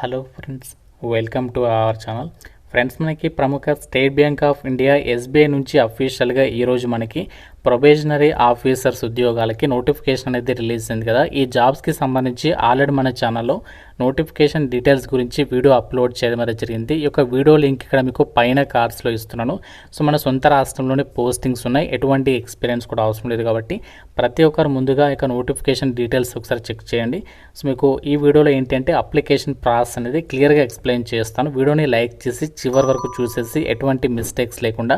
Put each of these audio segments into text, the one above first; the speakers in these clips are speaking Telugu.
Hello friends, welcome to our channel. Friends, మనకి ప్రముఖ state Bank of India SBI నుంచి అఫీషియల్గా ఈరోజు మనకి ప్రొబేషనరీ ఆఫీసర్స్ ఉద్యోగాలకి నోటిఫికేషన్ అనేది రిలీజ్ అయింది కదా. ఈ జాబ్స్కి సంబంధించి ఆల్రెడీ మన ఛానల్లో నోటిఫికేషన్ డీటెయిల్స్ గురించి వీడియో అప్లోడ్ చేయడం అనేది జరిగింది. ఈ యొక్క వీడియో లింక్ ఇక్కడ మీకు పైన కార్డ్స్లో ఇస్తున్నాను. సో మన సొంత రాష్ట్రంలోనే పోస్టింగ్స్ ఉన్నాయి, ఎటువంటి ఎక్స్పీరియన్స్ కూడా అవసరం లేదు కాబట్టి ప్రతి ఒక్కరు ముందుగా ఇక నోటిఫికేషన్ డీటెయిల్స్ ఒకసారి చెక్ చేయండి. సో మీకు ఈ వీడియోలో ఏంటంటే అప్లికేషన్ ప్రాసెస్ అనేది క్లియర్గా ఎక్స్ప్లెయిన్ చేస్తాను. వీడియోని లైక్ చేసి చివరి వరకు చూసేసి ఎటువంటి మిస్టేక్స్ లేకుండా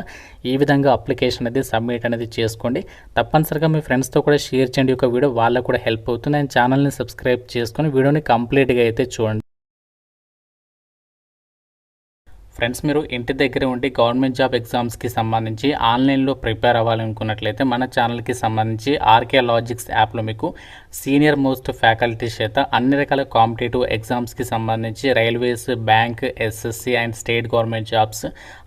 ఈ విధంగా అప్లికేషన్ అనేది సబ్మిట్ అనేది చేసుకోండి. తప్పనిసరిగా మీ ఫ్రెండ్స్తో కూడా షేర్ చేయండి. ఒక వీడియో వాళ్ళకు కూడా హెల్ప్ అవుతుంది. అండ్ ఛానల్ని సబ్స్క్రైబ్ చేసుకొని వీడియోని కంప్లీట్గా అయితే చూడండి. ఫ్రెండ్స్, మీరు ఇంటి దగ్గర ఉండి గవర్నమెంట్ జాబ్ ఎగ్జామ్స్కి సంబంధించి ఆన్లైన్లో ప్రిపేర్ అవ్వాలనుకున్నట్లయితే మన ఛానల్కి సంబంధించి ఆర్కే లాజిక్స్ యాప్లో మీకు సీనియర్ మోస్ట్ ఫ్యాకల్టీస్ చేత అన్ని రకాల కాంపిటేటివ్ ఎగ్జామ్స్కి సంబంధించి railways, bank, SSC and state government jobs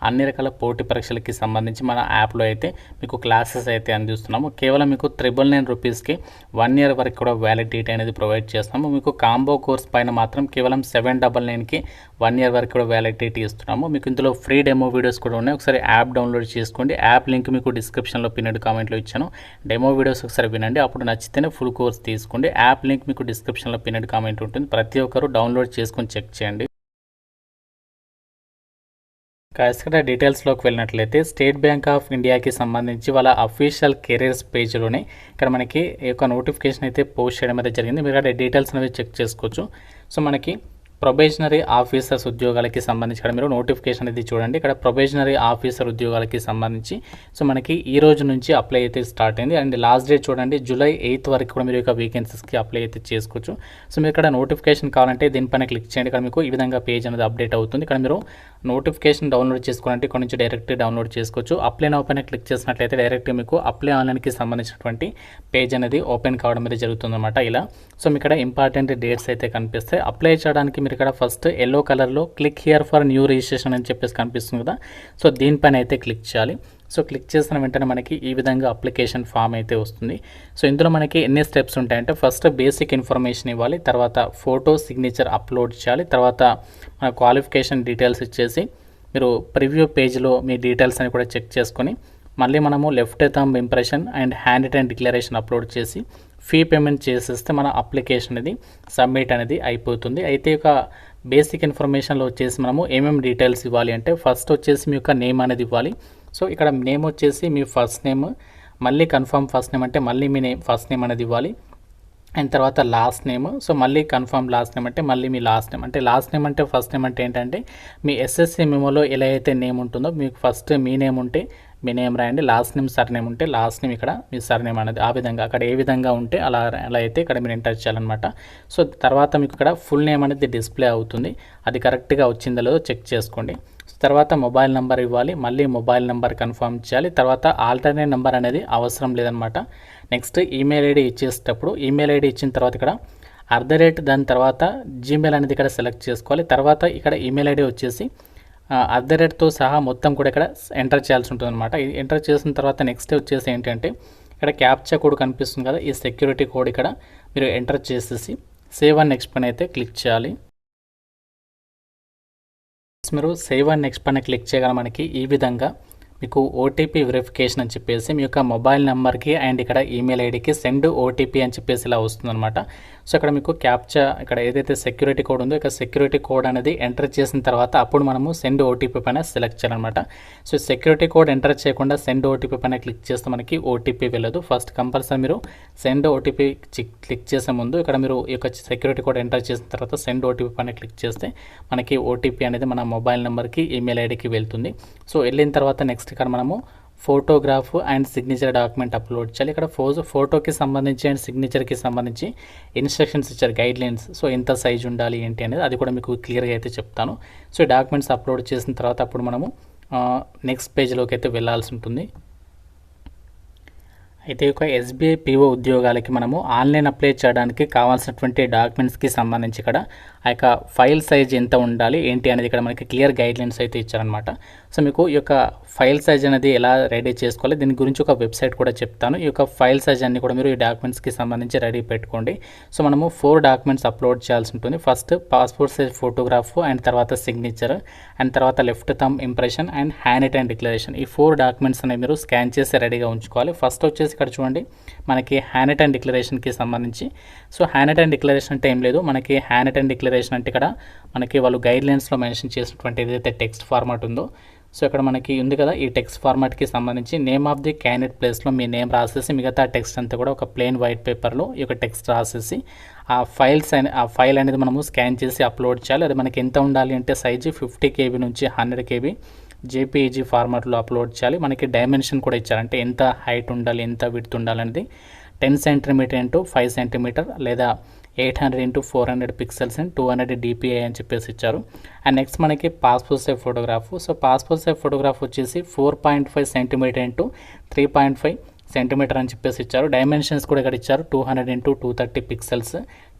అన్ని రకాల పోటీ పరీక్షలకి సంబంధించి మన యాప్లో అయితే మీకు క్లాసెస్ అయితే అందిస్తున్నాము. కేవలం మీకు 999 రూపీస్కి 1 year వరకు కూడా వ్యాలిడిటీ అనేది ప్రొవైడ్ చేస్తున్నాము. మీకు కాంబో కోర్స్ పైన మాత్రం కేవలం 799కి 1 year వరకు కూడా వ్యాలిడిటీ ఇస్తున్నాము. మీకు ఇందులో ఫ్రీ డెమో వీడియోస్ కూడా ఉన్నాయి. ఒకసారి యాప్ డౌన్లోడ్ చేసుకోండి. యాప్ లింక్ మీకు డిస్క్రిప్షన్లో పిన్నెడ్ కామెంట్లో ఇచ్చాను. డెమో వీడియోస్ ఒకసారి వినండి, అప్పుడు నచ్చితేనే ఫుల్ కోర్స్ తీసుకోండి. యాప్ లింక్ మీకు డిస్క్రిప్షన్లో పిన్నెడ్ కామెంట్ ఉంటుంది. ప్రతి ఒక్కరు డౌన్లోడ్ చేసుకొని చెక్ చేయండి. ఇక్కడ డీటెయిల్స్లోకి వెళ్ళినట్లయితే స్టేట్ బ్యాంక్ ఆఫ్ ఇండియాకి సంబంధించి వాళ్ళ అఫీషియల్ కెరీర్స్ పేజ్లోనే ఇక్కడ మనకి ఈ యొక్క నోటిఫికేషన్ అయితే పోస్ట్ చేయడం అయితే జరిగింది. మీరు అక్కడ డీటెయిల్స్ అనేవి చెక్ చేసుకోవచ్చు. సో మనకి ప్రొబేషనరీ ఆఫీసర్స్ ఉద్యోగాలకి సంబంధించి ఇక్కడ మీరు నోటిఫికేషన్ అనేది చూడండి. ఇక్కడ ప్రొబేషనరీ ఆఫీసర్ ఉద్యోగాలకి సంబంధించి సో మనకి ఈ రోజు నుంచి అప్లై అయితే స్టార్ట్ అయింది. అండ్ లాస్ట్ డేట్ చూడండి, July 8th వరకు కూడా మీరు ఇక వేకెన్సీస్కి అప్లై అయితే చేసుకోవచ్చు. సో మీరు ఇక్కడ నోటిఫికేషన్ కావాలంటే దీనిపైన క్లిక్ చేయండి. ఇక్కడ మీకు ఈ విధంగా పేజ్ అనేది అప్డేట్ అవుతుంది. ఇక్కడ మీరు నోటిఫికేషన్ డౌన్లోడ్ చేసుకోవాలంటే ఇక్కడ నుంచి డైరెక్ట్ డౌన్లోడ్ చేసుకోవచ్చు. అప్లై నౌ పైన క్లిక్ చేసినట్లయితే డైరెక్ట్ మీకు అప్లై ఆన్లైన్కి సంబంధించినటువంటి పేజ్ అనేది ఓపెన్ కావడం అనేది జరుగుతుంది అనమాట. ఇలా సో మీకు ఇక్కడ ఇంపార్టెంట్ డేట్స్ అయితే కనిపిస్తాయి. అప్లై చేయడానికి మీరు ఇక్కడ ఫస్ట్ ఎల్లో కలర్లో click here for new registration అని చెప్పేసి కనిపిస్తుంది కదా. సో దీనిపైన అయితే క్లిక్ చేయాలి. సో క్లిక్ చేసిన వెంటనే మనకి ఈ విధంగా అప్లికేషన్ ఫామ్ అయితే వస్తుంది. సో ఇందులో మనకి ఎన్ని స్టెప్స్ ఉంటాయంటే ఫస్ట్ బేసిక్ ఇన్ఫర్మేషన్ ఇవ్వాలి, తర్వాత ఫోటో సిగ్నేచర్ అప్లోడ్ చేయాలి, తర్వాత మన క్వాలిఫికేషన్ డీటెయిల్స్ ఇచ్చేసి మీరు ప్రివ్యూ పేజ్లో మీ డీటెయిల్స్ అని కూడా చెక్ చేసుకొని మళ్ళీ మనము left thumb impression and hand written declaration upload చేసి ఫీ పేమెంట్ చేసేస్తే మన అప్లికేషన్ అనేది సబ్మిట్ అనేది అయిపోతుంది. అయితే ఒక బేసిక్ ఇన్ఫర్మేషన్లో వచ్చేసి మనము ఏమేమి డీటెయిల్స్ ఇవ్వాలి అంటే ఫస్ట్ వచ్చేసి మీ యొక్క నేమ్ అనేది ఇవ్వాలి. సో ఇక్కడ నేమ్ వచ్చేసి మీ ఫస్ట్ నేమ్, మళ్ళీ కన్ఫర్మ్ ఫస్ట్ నేమ్ అంటే మళ్ళీ మీ ఫస్ట్ నేమ్ అనేది ఇవ్వాలి. అండ్ తర్వాత లాస్ట్ నేమ్, సో మళ్ళీ కన్ఫర్మ్ లాస్ట్ నేమ్ అంటే మళ్ళీ మీ లాస్ట్ నేమ్. అంటే లాస్ట్ నేమ్ అంటే ఫస్ట్ నేమ్ అంటే ఏంటంటే మీ ఎస్ఎస్సి మెమోలో ఎలా అయితే నేమ్ ఉంటుందో మీకు ఫస్ట్ మీ నేమ్ ఉంటే మీ నేమ్ రాయండి, లాస్ట్ నేమ్ సర్ నేమ్ ఉంటే లాస్ట్ నేమ్ ఇక్కడ మీ సర్ నేమ్ అనేది ఆ విధంగా అక్కడ ఏ విధంగా ఉంటే అలా అయితే ఇక్కడ మీరు ఎంటర్ చేయాలన్నమాట. సో తర్వాత మీకు ఇక్కడ ఫుల్ నేమ్ అనేది డిస్ప్లే అవుతుంది, అది కరెక్ట్గా వచ్చిందో లేదో చెక్ చేసుకోండి. తర్వాత మొబైల్ నెంబర్ ఇవ్వాలి, మళ్ళీ మొబైల్ నెంబర్ కన్ఫర్మ్ చేయాలి. తర్వాత ఆల్టర్నేట్ నెంబర్ అనేది అవసరం లేదనమాట. నెక్స్ట్ ఈమెయిల్ ఐడి ఇచ్చేటప్పుడు ఈమెయిల్ ఐడి ఇచ్చిన తర్వాత ఇక్కడ @ దాని తర్వాత జీమెయిల్ అనేది ఇక్కడ సెలెక్ట్ చేసుకోవాలి. తర్వాత ఇక్కడ ఈమెయిల్ ఐడి వచ్చేసి @ సహా మొత్తం కూడా ఇక్కడ ఎంటర్ చేయాల్సి ఉంటుంది అనమాట. ఎంటర్ చేసిన తర్వాత నెక్స్ట్ వచ్చేసి ఏంటంటే ఇక్కడ క్యాప్చా కోడ్ కనిపిస్తుంది కదా, ఈ సెక్యూరిటీ కోడ్ ఇక్కడ మీరు ఎంటర్ చేసేసి సేవ్ అండ్ నెక్స్ట్ పైన అయితే క్లిక్ చేయాలి. మీరు సేవ్ అండ్ నెక్స్ట్ పైన క్లిక్ చేయగానే మనకి ఈ విధంగా మీకు ఓటీపీ వెరిఫికేషన్ అని చెప్పేసి మీ యొక్క మొబైల్ నెంబర్కి అండ్ ఇక్కడ ఈమెయిల్ ఐడికి సెండ్ ఓటీపీ అని చెప్పేసి ఇలా వస్తుందన్నమాట. సో ఇక్కడ మీకు క్యాప్చా ఇక్కడ ఏదైతే సెక్యూరిటీ కోడ్ ఉందో ఇక సెక్యూరిటీ కోడ్ అనేది ఎంటర్ చేసిన తర్వాత అప్పుడు మనము సెండ్ ఓటీపీ పైన సెలెక్ట్ చేయాలన్నమాట. సో సెక్యూరిటీ కోడ్ ఎంటర్ చేయకుండా సెండ్ ఓటీపీ పైన క్లిక్ చేస్తే మనకి ఓటీపీ వెళ్ళదు. ఫస్ట్ కంపల్సరీ మీరు సెండ్ ఓటీపీ క్లిక్ చేసే ముందు ఇక్కడ మీరు ఈ యొక్క సెక్యూరిటీ కోడ్ ఎంటర్ చేసిన తర్వాత సెండ్ ఓటీపీ పైన క్లిక్ చేస్తే మనకి ఓటీపీ అనేది మన మొబైల్ నెంబర్కి ఈమెయిల్ ఐడికి వెళ్తుంది. సో వెళ్ళిన తర్వాత నెక్స్ట్ ఇక్కడ మనము photograph and signature document upload చేయాలి. ఇక్కడ ఫోటోకి సంబంధించి అండ్ సిగ్నేచర్కి సంబంధించి ఇన్స్ట్రక్షన్స్ ఇచ్చారు, గైడ్లైన్స్. సో ఎంత సైజ్ ఉండాలి ఏంటి అనేది అది కూడా మీకు క్లియర్గా అయితే చెప్తాను. సో ఈ డాక్యుమెంట్స్ అప్లోడ్ చేసిన తర్వాత అప్పుడు మనము నెక్స్ట్ పేజ్లోకి అయితే వెళ్ళాల్సి ఉంటుంది. అయితే ఒక ఎస్బీఐ పీఓ ఉద్యోగాలకి మనము ఆన్లైన్ అప్లై చేయడానికి కావాల్సినటువంటి డాక్యుమెంట్స్కి సంబంధించి ఇక్కడ ఆ యొక్క ఫైల్ సైజ్ ఎంత ఉండాలి ఏంటి అనేది ఇక్కడ మనకి క్లియర్ గైడ్లైన్స్ అయితే ఇచ్చారనమాట. సో మీకు ఈ యొక్క ఫైల్ సైజ్ అనేది ఎలా రెడీ చేసుకోవాలి దీని గురించి ఒక వెబ్సైట్ కూడా చెప్తాను. ఈ యొక్క ఫైల్ సైజ్ అన్ని కూడా మీరు ఈ డాక్యుమెంట్స్కి సంబంధించి రెడీ పెట్టుకోండి. సో మనము 4 డాక్యుమెంట్స్ అప్లోడ్ చేయాల్సి ఉంటుంది. First passport size photograph and తర్వాత సిగ్నేచర్ అండ్ తర్వాత left thumb impression and hand written declaration. ఈ 4 డాక్యుమెంట్స్ అనేవి మీరు స్కాన్ చేసి రెడీగా ఉంచుకోవాలి. ఫస్ట్ వచ్చేసి ఇక్కడ చూడండి మనకి హ్యాండ్ రిటన్ డిక్లరేషన్కి సంబంధించి. సో హ్యాండ్ రిటన్ డిక్లరేషన్ అంటే ఏం లేదు, మనకి హ్యాండ్ రిటన్ డిక్లరేషన్ అంటే ఇక్కడ మనకి వాళ్ళు గైడ్లైన్స్లో మెన్షన్ చేసినటువంటి ఏదైతే టెక్స్ట్ ఫార్మాట్ ఉందో, సో ఇక్కడ మనకి ఉంది కదా ఈ టెక్స్ట్ ఫార్మాట్కి సంబంధించి నేమ్ ఆఫ్ ది క్యాండిడేట్ ప్లేస్లో మీ నేమ్ రాసేసి మిగతా టెక్స్ట్ అంతా కూడా ఒక ప్లెయిన్ వైట్ పేపర్లో ఈ యొక్క టెక్స్ట్ రాసేసి ఆ ఫైల్ అనేది మనము స్కాన్ చేసి అప్లోడ్ చేయాలి. అది మనకి ఎంత ఉండాలి అంటే సైజు 50 KB నుంచి 100 KB జేపీఈజీ ఫార్మాట్లో అప్లోడ్ చేయాలి. మనకి డైమెన్షన్ కూడా ఇచ్చారు, అంటే ఎంత హైట్ ఉండాలి ఎంత విడ్త్ ఉండాలి అనేది 10 cm ఇంటూ 5 cm లేదా 800 ఇంటూ 400 పిక్సెల్స్ అండ్ 200 DPI అని చెప్పేసి ఇచ్చారు. అండ్ నెక్స్ట్ మనకి passport size photograph. So passport size photograph వచ్చేసి 4.5 cm ఇంటూ 3.5 cm అని చెప్పేసి ఇచ్చారు. డైమెన్షన్స్ కూడా ఇక్కడ ఇచ్చారు 200 ఇంటూ 230 పిక్సెల్స్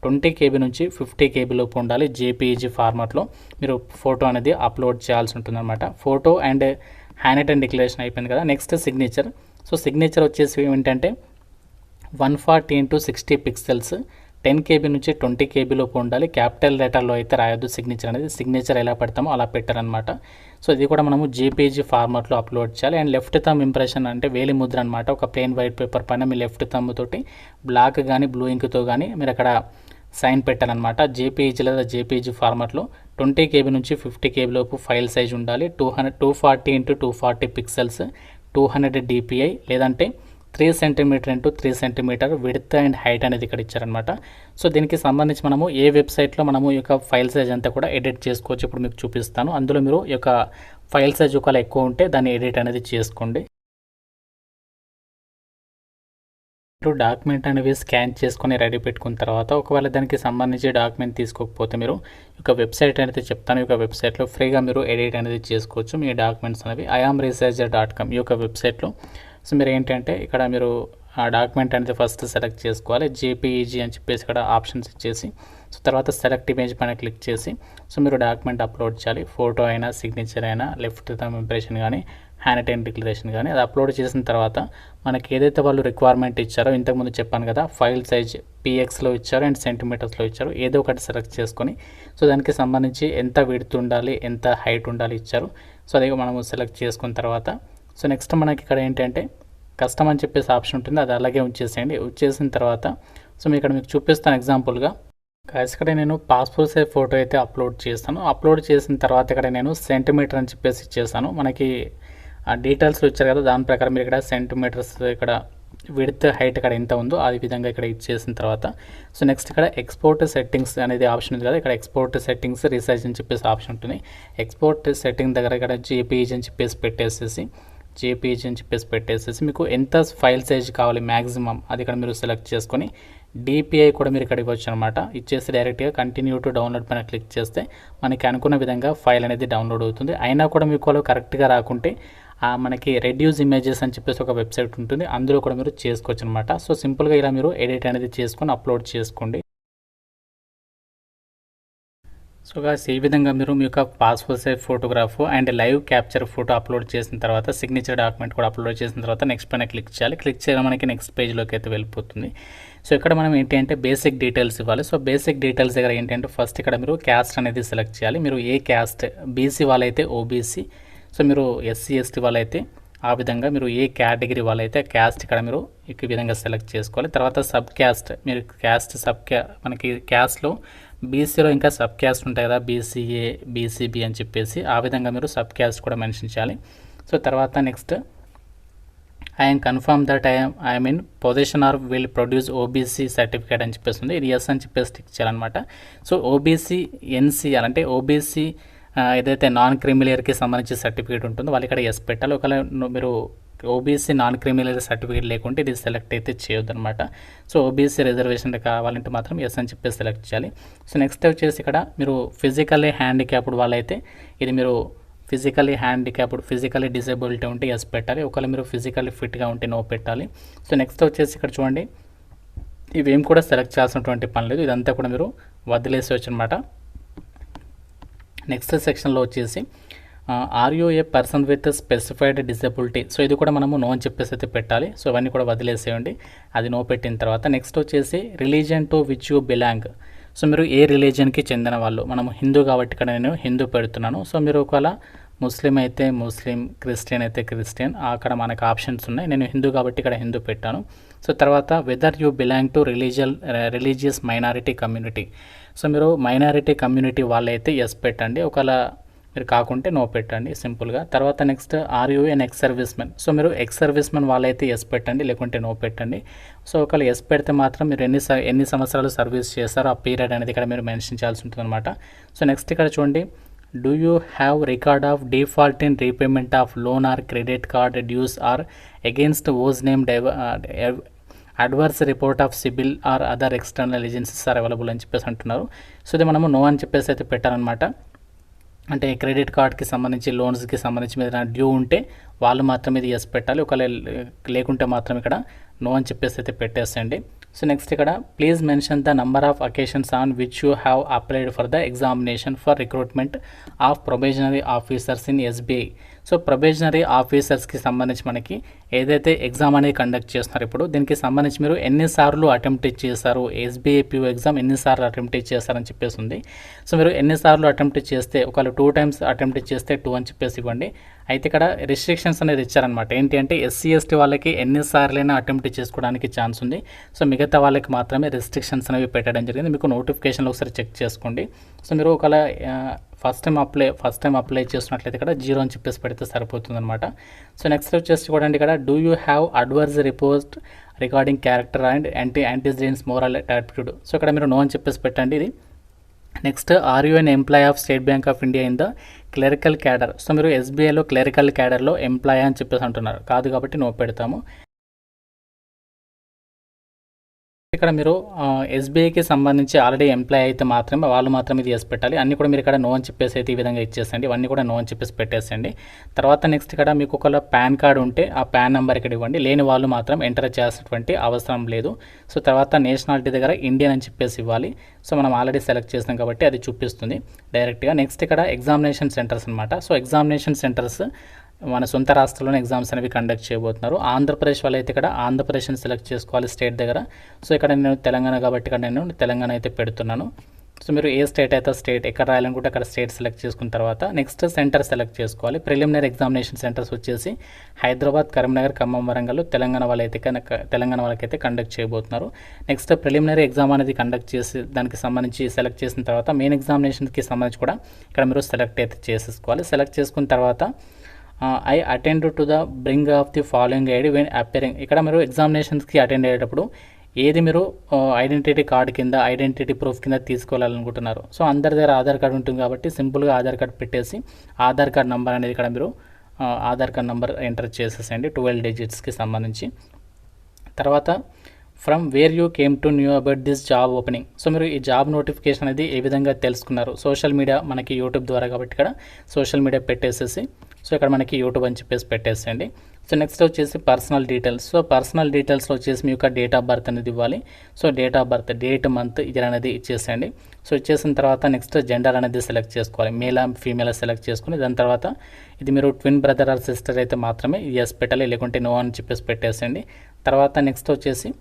20 KB నుంచి 50 KB లోపు ఉండాలి. జేపీఈజీ ఫార్మాట్లో మీరు ఫోటో అనేది అప్లోడ్ చేయాల్సి ఉంటుందన్నమాట. Photo and hand written declaration అయిపోయింది కదా. Next signature. సో సిగ్నేచర్ వచ్చేసి ఏంటంటే 140 ఇంటూ 60 పిక్సెల్స్ 10 KB నుంచి 20 KB లోపు ఉండాలి. క్యాపిటల్ లెటర్లో అయితే రాయొద్దు సిగ్నేచర్ అనేది, సిగ్నేచర్ ఎలా పెడతామో అలా పెట్టారనమాట. సో ఇది కూడా మనము జేపీజీ ఫార్మాట్లో అప్లోడ్ చేయాలి. అండ్ లెఫ్ట్ థంబ్ ఇంప్రెషన్ అంటే వేలి ముద్ర అనమాట. ఒక ప్లెయిన్ వైట్ పేపర్ పైన మీ లెఫ్ట్ థంబ్ తోటి బ్లాక్ కానీ బ్లూ ఇంక్తో కానీ మీరు అక్కడ సైన్ పెట్టాలన్నమాట. జేపీఈజీ లేదా జేపీఈజీ ఫార్మాట్లో 20 KB నుంచి 50 KB లోపు ఫైల్ సైజ్ ఉండాలి. 240 ఇంటూ 240 పిక్సెల్స్ 200 DPI లేదంటే 3 cm into 3 cm width and height అనేది ఇక్కడ ఇచ్చారనమాట. సో దీనికి సంబంధించి మనము ఏ వెబ్సైట్లో మనము ఈ యొక్క ఫైల్ సైజ్ అంతా కూడా ఎడిట్ చేసుకోవచ్చు ఇప్పుడు మీకు చూపిస్తాను. అందులో మీరు ఈ యొక్క ఫైల్ సైజ్ ఒకవేళ ఎక్కువ ఉంటే దాన్ని ఎడిట్ అనేది చేసుకోండి. డాక్యుమెంట్ అనేవి స్కాన్ చేసుకొని రెడీ పెట్టుకున్న తర్వాత ఒకవేళ దానికి సంబంధించి డాక్యుమెంట్ తీసుకోకపోతే మీరు ఒక వెబ్సైట్ అనేది చెప్తాను. ఈ యొక్క వెబ్సైట్లో ఫ్రీగా మీరు ఎడిట్ అనేది చేసుకోవచ్చు మీ డాక్యుమెంట్స్ అనేవి. iamresearcher.com ఈ యొక్క వెబ్సైట్లో. సో మీరు ఏంటంటే ఇక్కడ మీరు ఆ డాక్యుమెంట్ అనేది ఫస్ట్ సెలెక్ట్ చేసుకోవాలి. జేపీఈజీ అని చెప్పేసి ఇక్కడ ఆప్షన్స్ ఇచ్చేసి సో తర్వాత సెలెక్ట్ ఇమేజ్ పైన క్లిక్ చేసి సో మీరు డాక్యుమెంట్ అప్లోడ్ చేయాలి. ఫోటో అయినా సిగ్నేచర్ అయినా లెఫ్ట్ థంబ్ ఇంప్రెషన్ కానీ హ్యాండ్ రిటన్ డిక్లరేషన్ కానీ అది అప్లోడ్ చేసిన తర్వాత మనకి ఏదైతే వాళ్ళు రిక్వైర్మెంట్ ఇచ్చారో ఇంతకుముందు చెప్పాను కదా ఫైల్ సైజ్ PXలో ఇచ్చారు అండ్ సెంటీమీటర్స్లో ఇచ్చారు, ఏదో ఒకటి సెలెక్ట్ చేసుకొని సో దానికి సంబంధించి ఎంత విడ్త్ ఉండాలి ఎంత హైట్ ఉండాలి ఇచ్చారు. సో అది మనము సెలెక్ట్ చేసుకున్న తర్వాత సో నెక్స్ట్ మనకి ఇక్కడ ఏంటంటే కస్టమ్ అని చెప్పేసి ఆప్షన్ ఉంటుంది, అది అలాగే ఉంచేసేయండి. ఉంచేసిన తర్వాత సో ఇక్కడ మీకు చూపిస్తాను ఎగ్జాంపుల్గా. ఇక్కడ నేను పాస్పోర్ట్ సైజ్ ఫోటో అయితే అప్లోడ్ చేస్తాను. అప్లోడ్ చేసిన తర్వాత ఇక్కడ నేను సెంటీమీటర్ అని చెప్పేసి ఇచ్చేసాను. మనకి ఆ డీటెయిల్స్లో ఇచ్చారు కదా దాని ప్రకారం మీరు ఇక్కడ సెంటీమీటర్స్ ఇక్కడ విడ్త్ హైట్ ఇక్కడ ఎంత ఉందో ఆ విధంగా ఇక్కడ ఇచ్చేసిన తర్వాత సో నెక్స్ట్ ఇక్కడ ఎక్స్పోర్ట్ సెట్టింగ్స్ అనేది ఆప్షన్ ఉంది కదా, ఇక్కడ ఎక్స్పోర్ట్ సెట్టింగ్స్ రీసైజ్ అని చెప్పేసి ఆప్షన్ ఉంటుంది. ఎక్స్పోర్ట్ సెట్టింగ్ దగ్గర ఇక్కడ జేపీఈజీ అని చెప్పేసి పెట్టేసేసి మీకు ఎంత ఫైల్ సైజ్ కావాలి మ్యాక్సిమం అది ఇక్కడ మీరు సెలెక్ట్ చేసుకొని DPI కూడా మీరు ఇక్కడ ఇవ్వచ్చు అనమాట. ఇచ్చేసి డైరెక్ట్గా కంటిన్యూ టు డౌన్లోడ్ పైన క్లిక్ చేస్తే మనకి అనుకున్న విధంగా ఫైల్ అనేది డౌన్లోడ్ అవుతుంది. అయినా కూడా మీకు వాళ్ళు కరెక్ట్గా రాకుంటే మనకి రెడ్యూస్ ఇమేజెస్ అని చెప్పేసి ఒక వెబ్సైట్ ఉంటుంది, అందులో కూడా మీరు చేసుకోవచ్చు అనమాట. సో సింపుల్గా ఇలా మీరు ఎడిట్ అనేది చేసుకొని అప్లోడ్ చేసుకోండి. సో గాయ్స్ ఈ విధంగా మీరు మీ యొక్క passport size photograph and live capture photo upload చేసిన తర్వాత సిగ్నేచర్ డాక్యుమెంట్ కూడా అప్లోడ్ చేసిన తర్వాత నెక్స్ట్ పైన క్లిక్ చేయాలి. క్లిక్ చేయడం మనకి నెక్స్ట్ పేజ్లోకి అయితే వెళ్ళిపోతుంది. సో ఇక్కడ మనం ఏంటి అంటే బేసిక్ డీటెయిల్స్ ఇవ్వాలి. సో బేసిక్ డీటెయిల్స్ దగ్గర ఏంటంటే ఫస్ట్ ఇక్కడ మీరు క్యాస్ట్ అనేది సెలెక్ట్ చేయాలి. మీరు ఏ క్యాస్ట్, బీసీ వాళ్ళైతే ఓబీసీ, సో మీరు SC ST వాళ్ళైతే ఆ విధంగా, మీరు ఏ కేటగిరీ వాళ్ళైతే క్యాస్ట్ ఇక్కడ మీరు ఈ విధంగా సెలెక్ట్ చేసుకోవాలి. తర్వాత సబ్ క్యాస్ట్, మీరు క్యాస్ట్ మనకి క్యాస్ట్లో బీసీలో ఇంకా సబ్ క్యాస్ట్ ఉంటాయి కదా, BCA BCB అని చెప్పేసి ఆ విధంగా మీరు సబ్ క్యాస్ట్ కూడా మెన్షన్ చేయాలి. సో తర్వాత next I'm confirm that I'm in position or will produce OBC certificate అని చెప్పేసి ఉంది, ఇది ఎస్ అని చెప్పేసి టిక్ చేయాలన్నమాట. సో OBC NC అంటే OBC ఏదైతే నాన్ క్రిమిలియర్కి సంబంధించి సర్టిఫికేట్ ఉంటుందో వాళ్ళు ఇక్కడ ఎస్ పెట్టాలి. ఒకవేళ మీరు OBC నాన్ క్రిమిలియర్ సర్టిఫికేట్ లేకుంటే ఇది సెలెక్ట్ అయితే చేయొద్దు అనమాట. సో OBC రిజర్వేషన్ కావాలంటే మాత్రం ఎస్ అని చెప్పేసి సెలెక్ట్ చేయాలి. సో నెక్స్ట్ వచ్చేసి ఇక్కడ మీరు ఫిజికల్లీ హ్యాండిక్యాప్డ్ వాళ్ళైతే ఇది మీరు ఫిజికలీ హ్యాండిక్యాప్డ్, ఫిజికలీ డిసేబిలిటీ ఉంటే ఎస్ పెట్టాలి. ఒకవేళ మీరు ఫిజికలీ ఫిట్గా ఉంటే నో పెట్టాలి. సో నెక్స్ట్ వచ్చేసి ఇక్కడ చూడండి, ఇవేం కూడా సెలెక్ట్ చేయాల్సినటువంటి పని లేదు, ఇదంతా కూడా మీరు వదిలేసేయచ్చు అనమాట. నెక్స్ట్ సెక్షన్లో వచ్చేసి are you a person with specified disability, so ఇది కూడా మనము నో అని చెప్పేసి అయితే పెట్టాలి. సో ఇవన్నీ కూడా వదిలేసేయండి, అది నో పెట్టిన తర్వాత నెక్స్ట్ వచ్చేసి religion to which you belong, so మీరు ఏ రిలీజియన్కి చెందిన వాళ్ళు, మనము హిందూ కాబట్టి ఇక్కడ నేను హిందూ పెడుతున్నాను. సో మీరు ఒకవేళ ముస్లిం అయితే ముస్లిం, క్రిస్టియన్ అయితే క్రిస్టియన్, అక్కడ మనకు ఆప్షన్స్ ఉన్నాయి, నేను హిందూ కాబట్టి ఇక్కడ హిందూ పెట్టాను. సో తర్వాత whether you belong to religious minority community, so మీరు మైనారిటీ కమ్యూనిటీ వాళ్ళైతే ఎస్ పెట్టండి, ఒకవేళ మీరు కాకుంటే నో పెట్టండి సింపుల్గా. తర్వాత next are you an ex service men, so మీరు ఎక్స్ సర్వీస్ మెన్ వాళ్ళైతే ఎస్ పెట్టండి, లేకుంటే నో పెట్టండి. సో ఒకవేళ ఎస్ పెడితే మాత్రం మీరు ఎన్ని సంవత్సరాలు సర్వీస్ చేస్తారో ఆ పీరియడ్ అనేది ఇక్కడ మీరు మెన్షన్ చేయాల్సి ఉంటుంది అనమాట. సో నెక్స్ట్ ఇక్కడ చూడండి, do you have record of default in repayment of loan or credit card dues or against whose name adverse report of CIBIL or other external agencies are available అని చెప్పేసి అంటున్నారు. సో ఇది మనము నో అని చెప్పేసి అయితే పెట్టారనమాట. అంటే క్రెడిట్ కార్డ్కి సంబంధించి, లోన్స్కి సంబంధించి మీద డ్యూ ఉంటే వాళ్ళు మాత్రం ఇది ఎస్ పెట్టాలి, ఒకవేళ లేకుంటే మాత్రం ఇక్కడ నో అని చెప్పేసి అయితే పెట్టేసండి. సో నెక్స్ట్ ఇక్కడ please mention the number of occasions on which you have applied for the examination for recruitment of probationary officers in SBI. So probationary ఆఫీసర్స్కి సంబంధించి మనకి ఏదైతే ఎగ్జామ్ అనేది కండక్ట్ చేస్తున్నారు, ఇప్పుడు దీనికి సంబంధించి మీరు ఎన్నిసార్లు అటెంప్ట్ చేశారు, ఎస్బీఐ పిఓ ఎగ్జామ్ ఎన్నిసార్లు అటెంప్ట్ చేశారని చెప్పేసి ఉంది. సో మీరు ఎన్నిసార్లు అటెంప్ట్ చేస్తే, ఒకవేళ 2 times అటెంప్ట్ చేస్తే 2 అని చెప్పేసి ఇవ్వండి. అయితే ఇక్కడ రిస్ట్రిక్షన్స్ అనేది ఇచ్చారనమాట, ఏంటి అంటే ఎస్సీ ఎస్టీ వాళ్ళకి ఎన్నిసార్లైనా అటెంప్ట్ చేసుకోవడానికి ఛాన్స్ ఉంది. సో మిగతా వాళ్ళకి మాత్రమే రిస్ట్రిక్షన్స్ అనేవి పెట్టడం జరిగింది, మీకు నోటిఫికేషన్లో ఒకసారి చెక్ చేసుకోండి. సో మీరు ఒకవేళ ఫస్ట్ టైం అప్లై చేస్తున్నట్లయితే ఇక్కడ 0 అని చెప్పేసి పెడితే సరిపోతుంది అనమాట. సో నెక్స్ట్ వచ్చేసి చూడండి, ఇక్కడ do you have adverse report regarding character and antecedents moral attitude, so ఇక్కడ మీరు నో అని చెప్పేసి పెట్టండి ఇది. Next are you an employee of State Bank of India in the clerical cadre, so మీరు ఎస్బీఐలో క్లరికల్ క్యాడర్లో ఎంప్లాయ్ అని చెప్పేసి అంటున్నారు, కాదు కాబట్టి నో పెడతాము. ఇక్కడ మీరు ఎస్బీఐకి సంబంధించి ఆల్రెడీ ఎంప్లాయ్ అయితే మాత్రమే వాళ్ళు మాత్రం ఇది ఎస్ పెట్టాలి, అన్నీ కూడా మీరు ఇక్కడ నో అని చెప్పేసి అయితే ఈ విధంగా ఇచ్చేసండి, ఇవన్నీ కూడా నో అని చెప్పేసి పెట్టేసండి. తర్వాత నెక్స్ట్ ఇక్కడ మీకు ఒకవేళ పాన్ కార్డు ఉంటే ఆ పాన్ నెంబర్ ఇక్కడ ఇవ్వండి, లేని వాళ్ళు మాత్రం ఎంటర్ చేసేటువంటి అవసరం లేదు. సో తర్వాత నేషనాలిటీ దగ్గర ఇండియన్ అని చెప్పేసి ఇవ్వాలి, సో మనం ఆల్రెడీ సెలెక్ట్ చేస్తాం కాబట్టి అది చూపిస్తుంది డైరెక్ట్గా. నెక్స్ట్ ఇక్కడ ఎగ్జామినేషన్ సెంటర్స్ అనమాట, సో ఎగ్జామినేషన్ సెంటర్స్ మన సొంత రాష్ట్రంలోనే ఎగ్జామ్స్ అనేవి కండక్ట్ చేయబోతున్నారు. ఆంధ్రప్రదేశ్ వాళ్ళు అయితే ఇక్కడ ఆంధ్రప్రదేశ్ని సెలెక్ట్ చేసుకోవాలి స్టేట్ దగ్గర. సో ఇక్కడ నేను తెలంగాణ కాబట్టి ఇక్కడ నేను తెలంగాణ అయితే పెడుతున్నాను. సో మీరు ఏ స్టేట్ అయితే స్టేట్ ఎక్కడ రాయాలనుకుంటే అక్కడ స్టేట్ సెలెక్ట్ చేసుకున్న తర్వాత నెక్స్ట్ సెంటర్ సెలెక్ట్ చేసుకోవాలి. ప్రిలిమినరీ ఎగ్జామినేషన్ సెంటర్స్ వచ్చేసి హైదరాబాద్, కరీంనగర్, ఖమ్మం, వరంగల్ తెలంగాణ వాళ్ళకైతే కండక్ట్ చేయబోతున్నారు. నెక్స్ట్ ప్రిలిమినరీ ఎగ్జామ్ అనేది కండక్ట్ చేసి దానికి సంబంధించి సెలెక్ట్ చేసిన తర్వాత మెయిన్ ఎగ్జామినేషన్కి సంబంధించి కూడా ఇక్కడ మీరు సెలెక్ట్ అయితే చేసేసుకోవాలి. సెలెక్ట్ చేసుకున్న తర్వాత I attend to the bring of the following ID when appearing, ఇక్కడ మీరు ఎగ్జామినేషన్స్కి అటెండ్ అయ్యేటప్పుడు ఏది మీరు ఐడెంటిటీ కార్డు కింద, ఐడెంటిటీ ప్రూఫ్ కింద తీసుకోవాలనుకుంటున్నారు. సో అందరి దగ్గర ఆధార్ కార్డు ఉంటుంది కాబట్టి సింపుల్గా ఆధార్ కార్డు పెట్టేసి ఆధార్ కార్డ్ నెంబర్ అనేది ఇక్కడ మీరు ఆధార్ కార్డ్ నెంబర్ ఎంటర్ చేసేసండి 12 digitsకి సంబంధించి. తర్వాత from where you came to knew about this job opening, so మీరు ఈ జాబ్ నోటిఫికేషన్ అనేది ఏ విధంగా తెలుసుకున్నారు, సోషల్ మీడియా మనకి యూట్యూబ్ ద్వారా కాబట్టి ఇక్కడ సోషల్ మీడియా పెట్టేసేసి సో ఇక్కడ మనకి యూట్యూబ్ అని చెప్పేసి పెట్టేసేయండి. సో నెక్స్ట్ వచ్చేసి పర్సనల్ డీటెయిల్స్, సో పర్సనల్ డీటెయిల్స్లో వచ్చేసి మీ యొక్క డేట్ ఆఫ్ బర్త్ అనేది ఇవ్వాలి. So date of birth, date, month ఇది అనేది ఇచ్చేసేయండి. సో ఇచ్చేసిన తర్వాత నెక్స్ట్ జెండర్ అనేది సెలెక్ట్ చేసుకోవాలి, మేలా ఫీమేల్ సెలెక్ట్ చేసుకుని దాని తర్వాత ఇది మీరు ట్విన్ బ్రదర్ ఆర్ సిస్టర్ అయితే మాత్రమే ఎస్ పెట్టాలి, లేకుంటే నో అని చెప్పేసి పెట్టేసేయండి. తర్వాత నెక్స్ట్ వచ్చేసి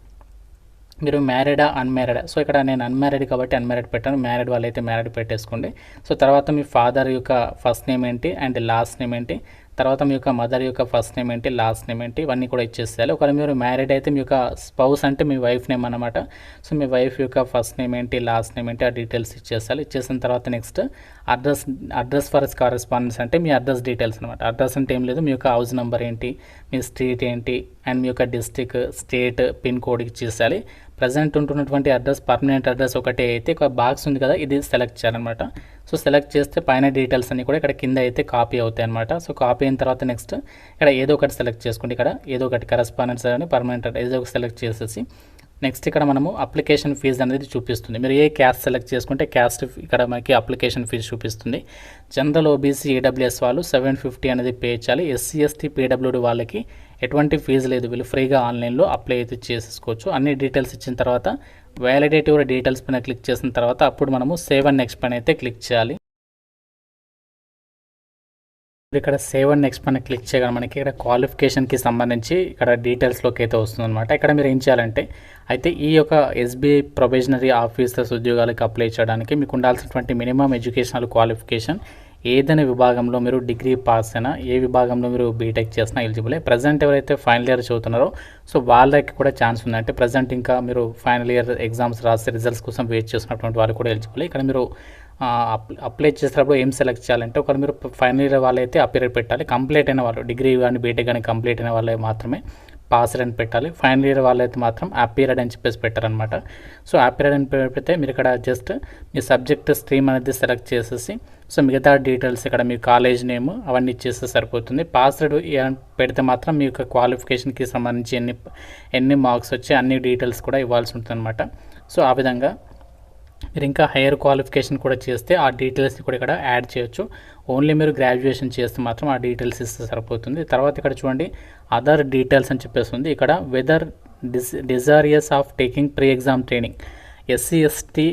మీరు మ్యారీడా అన్మ్యారీడా, సో ఇక్కడ నేను అన్మ్యారీడ్ కాబట్టి అన్మ్యారీడ్ పెట్టాను, మ్యారీడ్ వాళ్ళైతే మ్యారీడ్ పెట్టేసుకోండి. సో తర్వాత మీ ఫాదర్ యొక్క ఫస్ట్ నేమ్ ఏంటి అండ్ లాస్ట్ నేమ్ ఏంటి, తర్వాత మీ యొక్క మదర్ యొక్క ఫస్ట్ నేమ్ ఏంటి, లాస్ట్ నేమ్ ఏంటి, ఇవన్నీ కూడా ఇచ్చేసేయాలి. ఒకవేళ మీరు మ్యారీడ్ అయితే మీ యొక్క స్పౌస్ అంటే మీ వైఫ్ నేమ్ అనమాట. సో మీ వైఫ్ యొక్క ఫస్ట్ నేమ్ ఏంటి, లాస్ట్ నేమ్ ఏంటి, ఆ డీటెయిల్స్ ఇచ్చేసాలి. ఇచ్చేసిన తర్వాత నెక్స్ట్ అడ్రస్ ఫర్ కరెస్పాండెన్స్ అంటే మీ అడ్రస్ డీటెయిల్స్ అనమాట. అడ్రస్ అంటే ఏం లేదు, మీ యొక్క హౌస్ నెంబర్ ఏంటి, మీ స్ట్రీట్ ఏంటి అండ్ మీ యొక్క district, state, pin code ఇచ్చేసాలి. Present ఉంటున్నటువంటి అడ్రస్, పర్మనెంట్ అడ్రస్ ఒకటే అయితే ఒక బాక్స్ ఉంది కదా ఇది సెలెక్ట్ చేయాలన్నమాట. సో సెలెక్ట్ చేస్తే పైన డీటెయిల్స్ అన్ని కూడా ఇక్కడ కింద అయితే కాపీ అవుతాయి అనమాట. సో కాపీ అయిన తర్వాత నెక్స్ట్ ఇక్కడ ఏదో ఒకటి సెలెక్ట్ చేసుకోండి, ఇక్కడ ఏదో ఒకటి కరెస్పాండెన్స్ అని పర్మనెంట్ ఏదో ఒకటి సెలెక్ట్ చేసేసి నెక్స్ట్ ఇక్కడ మనము అప్లికేషన్ ఫీజు అనేది చూపిస్తుంది. మీరు ఏ క్యాస్ట్ సెలెక్ట్ చేసుకుంటే క్యాస్ట్ ఇక్కడ మనకి అప్లికేషన్ ఫీజు చూపిస్తుంది. జనరల్ ఓబీసీ ఈడబ్ల్యూఎస్ వాళ్ళు 750 అనేది పే చేయాలి. ఎస్సీ ఎస్టీ పీడబ్ల్యూడి వాళ్ళకి ఎటువంటి ఫీజు లేదు, వీళ్ళు ఫ్రీగా ఆన్లైన్లో అప్లై అయితే చేసేసుకోవచ్చు. అన్ని డీటెయిల్స్ ఇచ్చిన తర్వాత వ్యాలిడేటివ్ డీటెయిల్స్ పైన క్లిక్ చేసిన తర్వాత అప్పుడు మనము సేవ్ అండ్ నెక్స్ట్ పైన అయితే క్లిక్ చేయాలి. ఇక్కడ సేవ్ అండ్ నెక్స్ట్ పైన క్లిక్ చేయగానే మనకి ఇక్కడ క్వాలిఫికేషన్కి సంబంధించి ఇక్కడ డీటెయిల్స్లోకి అయితే వస్తుందన్నమాట. ఇక్కడ మీరు ఏం చేయాలంటే అయితే ఈ యొక్క ఎస్బీఐ ప్రొబేషనరీ ఆఫీసర్స్ ఉద్యోగాలకు అప్లై చేయడానికి మీకు ఉండాల్సినటువంటి మినిమం ఎడ్యుకేషనల్ క్వాలిఫికేషన్ ఏదైనా విభాగంలో మీరు డిగ్రీ పాస్ అయినా, ఏ విభాగంలో మీరు బీటెక్ చేసినా ఎలిజిబులే. ప్రజెంట్ ఎవరైతే ఫైనల్ ఇయర్ చదువుతున్నారో సో వాళ్ళకి కూడా ఛాన్స్ ఉంది. అంటే ప్రజెంట్ ఇంకా మీరు ఫైనల్ ఇయర్ ఎగ్జామ్స్ రాసి రిజల్ట్స్ కోసం వెయిట్ చేసినటువంటి వాళ్ళు కూడా ఎలిజిబులే. ఇక్కడ మీరు అప్లై చేసేటప్పుడు ఏం సెలెక్ట్ చేయాలంటే ఒకవేళ మీరు ఫైనల్ ఇయర్ వాళ్ళైతే అపీరియడ్ పెట్టాలి. కంప్లీట్ అయిన వాళ్ళు డిగ్రీ కానీ బీటెక్ కానీ కంప్లీట్ అయిన వాళ్ళే మాత్రమే పాస్డ్ అని పెట్టాలి. ఫైనల్ ఇయర్ వాళ్ళైతే మాత్రం అపీరియడ్ అని చెప్పేసి పెట్టారనమాట. సో అపీరియడ్ అని పెడితే మీరు ఇక్కడ జస్ట్ మీ సబ్జెక్ట్ స్ట్రీమ్ అనేది సెలెక్ట్ చేసేసి సో మిగతా డీటెయిల్స్ ఇక్కడ మీ కాలేజ్ నేమ్ అవన్నీ ఇచ్చేస్తే సరిపోతుంది. పాస్డ్ పెడితే మాత్రం మీ యొక్క క్వాలిఫికేషన్కి సంబంధించి ఎన్ని మార్క్స్ వచ్చి అన్ని డీటెయిల్స్ కూడా ఇవ్వాల్సి ఉంటుంది అనమాట. సో ఆ విధంగా మీరు ఇంకా హైయర్ క్వాలిఫికేషన్ కూడా చేస్తే ఆ డీటెయిల్స్ కూడా ఇక్కడ యాడ్ చేయొచ్చు. ఓన్లీ మీరు గ్రాడ్యుయేషన్ చేస్తే మాత్రం ఆ డీటెయిల్స్ ఇస్తే సరిపోతుంది. తర్వాత ఇక్కడ చూడండి అదర్ డీటెయిల్స్ అని చెప్పేసి ఉంది. ఇక్కడ weather డిజైరియస్ of taking pre exam training SC ST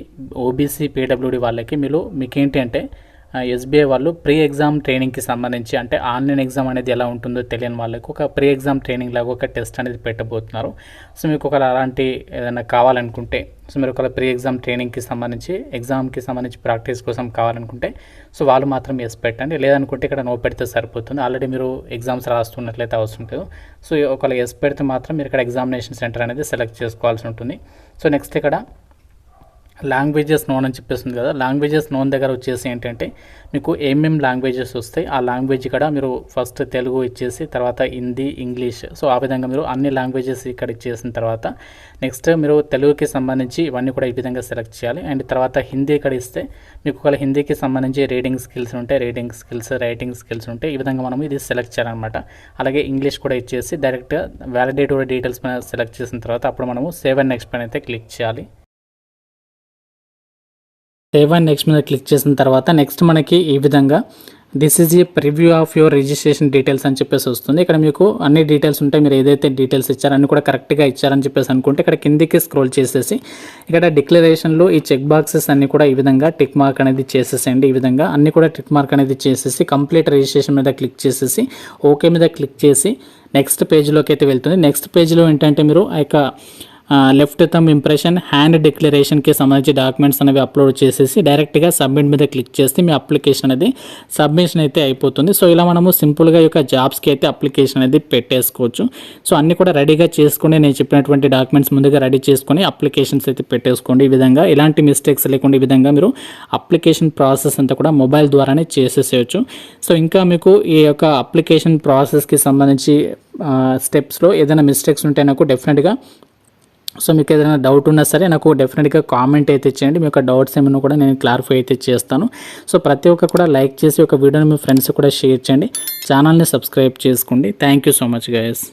OBC PWD వాళ్ళకి మీకేంటి అంటే ఎస్బీఐ వాళ్ళు ప్రీ ఎగ్జామ్ ట్రైనింగ్కి సంబంధించి అంటే ఆన్లైన్ ఎగ్జామ్ అనేది ఎలా ఉంటుందో తెలియని వాళ్ళకి ఒక ప్రీ ఎగ్జామ్ ట్రైనింగ్ లాగా ఒక టెస్ట్ అనేది పెట్టబోతున్నారు. సో మీకు ఒక అలాంటి ఏదైనా కావాలనుకుంటే సో మీరు ఒక ప్రీ ఎగ్జామ్ ట్రైనింగ్కి సంబంధించి ఎగ్జామ్కి సంబంధించి ప్రాక్టీస్ కోసం కావాలనుకుంటే సో వాళ్ళు మాత్రం ఎస్ పెట్టండి. లేదనుకుంటే ఇక్కడ నో పెడితే సరిపోతుంది. ఆల్రెడీ మీరు ఎగ్జామ్స్ రాస్తున్నట్లయితే అవసరం లేదు. సో ఒకవేళ ఎస్ పెడితే మాత్రం మీరు ఇక్కడ ఎగ్జామినేషన్ సెంటర్ అనేది సెలెక్ట్ చేసుకోవాల్సి ఉంటుంది. సో నెక్స్ట్ ఇక్కడ లాంగ్వేజెస్ నోన్ అని చెప్పేస్తుంది కదా, లాంగ్వేజెస్ నోన్ దగ్గర వచ్చేసి ఏంటంటే మీకు ఏమేం లాంగ్వేజెస్ వస్తాయి ఆ లాంగ్వేజ్ ఇక్కడ మీరు ఫస్ట్ తెలుగు ఇచ్చేసి తర్వాత హిందీ ఇంగ్లీష్ సో ఆ విధంగా మీరు అన్ని లాంగ్వేజెస్ ఇక్కడ ఇచ్చేసిన తర్వాత నెక్స్ట్ మీరు తెలుగుకి సంబంధించి ఇవన్నీ కూడా ఈ విధంగా సెలెక్ట్ చేయాలి. అండ్ తర్వాత హిందీ ఇక్కడ ఇస్తే మీకు ఒకవేళ హిందీకి సంబంధించి రీడింగ్ స్కిల్స్ ఉంటాయి, రీడింగ్ స్కిల్స్ రైటింగ్ స్కిల్స్ ఉంటాయి. ఈ విధంగా మనం ఇది సెలెక్ట్ చేయాలన్నమాట. అలాగే ఇంగ్లీష్ కూడా ఇచ్చేసి డైరెక్ట్గా వ్యాలిడేటివ్ డీటెయిల్స్ పైన సెలెక్ట్ చేసిన తర్వాత అప్పుడు మనము సేవ్ అండ్ నెక్స్ట్ పైన అయితే క్లిక్ చేయాలి. సేవ్ అండ్ నెక్స్ట్ మీద క్లిక్ చేసిన తర్వాత నెక్స్ట్ మనకి ఈ విధంగా this is a preview of your registration details అని చెప్పేసి వస్తుంది. ఇక్కడ మీకు అన్ని డీటెయిల్స్ ఉంటాయి, మీరు ఏదైతే డీటెయిల్స్ ఇచ్చారో అన్ని కూడా కరెక్ట్గా ఇచ్చారని చెప్పేసి అనుకుంటే ఇక్కడ కిందికి స్క్రోల్ చేసేసి ఇక్కడ డిక్లరేషన్లో ఈ చెక్ బాక్సెస్ అన్ని కూడా ఈ విధంగా టిక్ మార్క్ అనేది చేసేసేయండి. ఈ విధంగా అన్ని కూడా టిక్ మార్క్ అనేది చేసేసి కంప్లీట్ రిజిస్ట్రేషన్ మీద క్లిక్ చేసేసి ఓకే మీద క్లిక్ చేసి నెక్స్ట్ పేజ్లోకి అయితే వెళ్తుంది. నెక్స్ట్ పేజ్లో ఏంటంటే మీరు ఆ యొక్క లెఫ్ట్ థంబ్ ఇంప్రెషన్ హ్యాండ్ డిక్లరేషన్కి సంబంధించి డాక్యుమెంట్స్ అనేవి అప్లోడ్ చేసేసి డైరెక్ట్గా సబ్మిట్ మీద క్లిక్ చేస్తే మీ అప్లికేషన్ అనేది సబ్మిషన్ అయితే అయిపోతుంది. సో ఇలా మనము సింపుల్గా ఈ యొక్క జాబ్స్కి అయితే అప్లికేషన్ అనేది పెట్టేసుకోవచ్చు. సో అన్నీ కూడా రెడీగా చేసుకుని నేను చెప్పినటువంటి డాక్యుమెంట్స్ ముందుగా రెడీ చేసుకొని అప్లికేషన్స్ అయితే పెట్టేసుకోండి. ఈ విధంగా ఎలాంటి మిస్టేక్స్ లేకుండా ఈ విధంగా మీరు అప్లికేషన్ ప్రాసెస్ అంతా కూడా మొబైల్ ద్వారానే చేసేసేయచ్చు. సో ఇంకా మీకు ఈ యొక్క అప్లికేషన్ ప్రాసెస్కి సంబంధించి స్టెప్స్లో ఏదైనా మిస్టేక్స్ ఉంటే నాకు డెఫినెట్గా సో మీకు ఏదైనా డౌట్ ఉన్నా సరే నాకు డెఫినెట్గా కామెంట్ అయితే చేయండి. మీ యొక్క డౌట్స్ ఏమైనా కూడా నేను క్లారిఫై అయితే చేస్తాను. సో ప్రతి ఒక్క కూడా లైక్ చేసి ఒక వీడియోని మీ ఫ్రెండ్స్ కూడా షేర్ చేయండి. ఛానల్ని సబ్స్క్రైబ్ చేసుకోండి. Thank you so much guys.